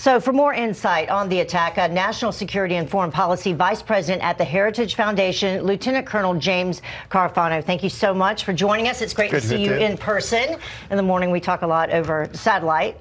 So for more insight on the attack, National Security and Foreign Policy Vice President at the Heritage Foundation, Lieutenant Colonel James Carafano. Thank you so much for joining us. It's great to see you in person. In the morning, we talk a lot over satellite.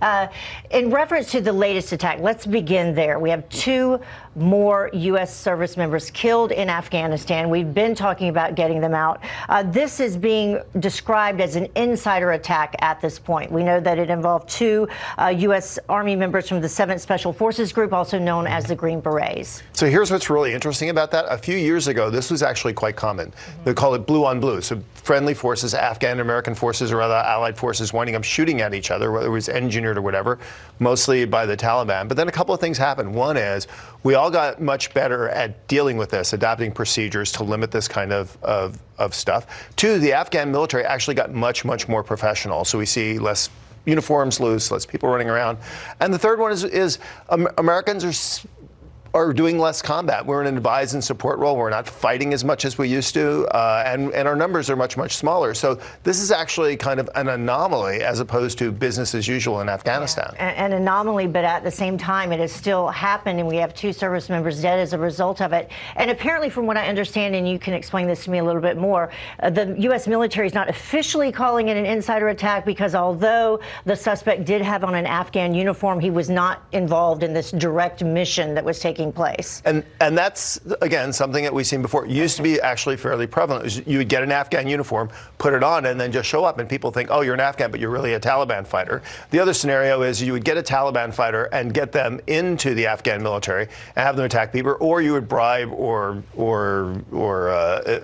In reference to the latest attack, let's begin there. We have 2 more U.S. service members killed in Afghanistan. We've been talking about getting them out. This is being described as an insider attack at this point. We know that it involved 2 U.S. Army members from the 7th Special Forces Group, also known as the Green Berets. So here's what's really interesting about that. A few years ago, this was actually quite common. They call it blue on blue. So friendly forces, Afghan American forces or other allied forces winding up shooting at each other, whether it was engineered or whatever, mostly by the Taliban. But then a couple of things happened. One is we all got much better at dealing with this, adopting procedures to limit this kind of stuff. 2, the Afghan military actually got much more professional. So we see less uniforms loose, less people running around. And the third one is Americans are doing less combat. We're in an advise and support role. We're not fighting as much as we used to, and our numbers are much smaller. So this is actually kind of an anomaly as opposed to business as usual in Afghanistan. Yeah, an anomaly, but at the same time, it has still happened, and we have 2 service members dead as a result of it. And apparently, from what I understand, and you can explain this to me a little bit more, the U.S. military is not officially calling it an insider attack because although the suspect did have on an Afghan uniform, he was not involved in this direct mission that was taking place. And that's, again, something that we've seen before. It used to be actually fairly prevalent. You would get an Afghan uniform, put it on, and then just show up, and people think, oh, you're an Afghan, but you're really a Taliban fighter. The other scenario is you would get a Taliban fighter and get them into the Afghan military and have them attack people, or you would bribe or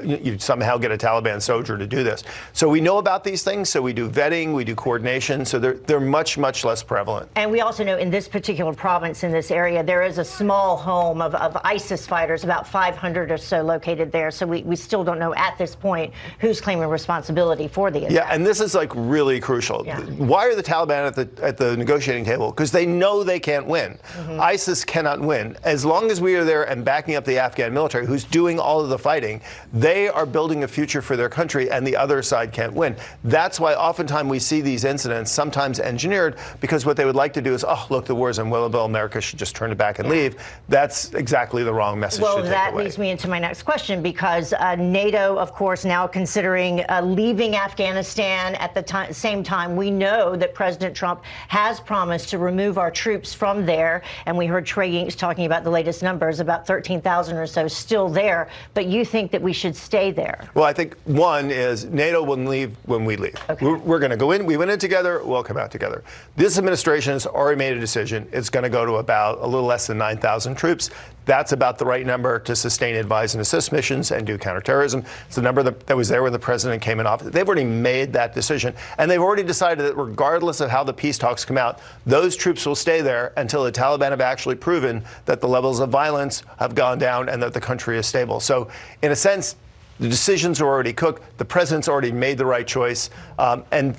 you'd somehow get a Taliban soldier to do this. So we know about these things, so we do vetting, we do coordination, so they're much less prevalent. And we also know in this particular province, in this area, there is a small home of ISIS fighters, about 500 or so located there. So we still don't know at this point who's claiming responsibility for the attack. Yeah, and this is like really crucial. Yeah. Why are the Taliban at the negotiating table? Because they know they can't win. ISIS cannot win. As long as we are there and backing up the Afghan military, who's doing all of the fighting, they are building a future for their country, and the other side can't win. That's why oftentimes we see these incidents, sometimes engineered, because what they would like to do is, oh, look, the war's in Willowville, America should just turn it back and leave. That's exactly the wrong message to take away. Well, that leads me into my next question, because NATO, of course, now considering leaving Afghanistan at the same time. We know that President Trump has promised to remove our troops from there, and we heard Trey Ying's talking about the latest numbers, about 13,000 or so still there. But you think that we should stay there? Well, I think one is NATO will leave when we leave. Okay. We're going to go in. We went in together. We'll come out together. This administration has already made a decision. It's going to go to about a little less than 9,000 troops. That's about the right number to sustain advise and assist missions and do counterterrorism. It's the number that was there when the president came in office. They've already made that decision, and they've already decided that regardless of how the peace talks come out, those troops will stay there until the Taliban have actually proven that the levels of violence have gone down and that the country is stable. So, in a sense, the decisions are already cooked. The president's already made the right choice. And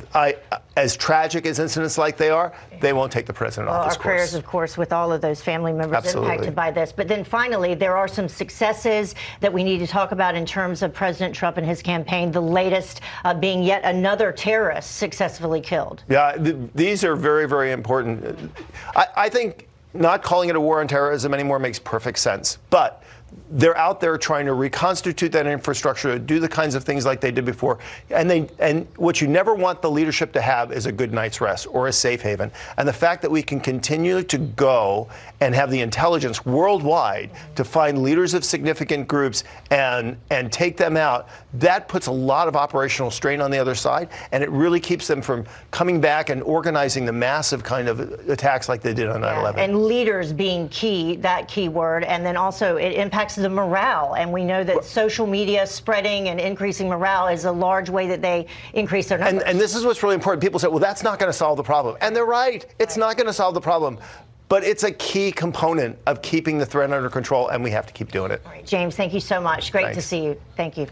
as tragic as incidents like they are, they won't take the president off his course. Our prayers, of course, with all of those family members impacted by this. But then finally, there are some successes that we need to talk about in terms of President Trump and his campaign, the latest being yet another terrorist successfully killed. Yeah, these are very important. I think not calling it a war on terrorism anymore makes perfect sense. But they're out there trying to reconstitute that infrastructure, do the kinds of things like they did before. And what you never want the leadership to have is a good night's rest or a safe haven. And the fact that we can continue to go and have the intelligence worldwide to find leaders of significant groups and take them out, that puts a lot of operational strain on the other side. And it really keeps them from coming back and organizing the massive kind of attacks like they did on 9/11. And leaders being key, that key word. And then also it impacts the morale, and we know that social media spreading and increasing morale is a large way that they increase their numbers. And this is what's really important. People say, well, that's not going to solve the problem. And they're right. It's not going to solve the problem. But it's a key component of keeping the threat under control, and we have to keep doing it. All right, James, thank you so much. Great to see you. Thank you.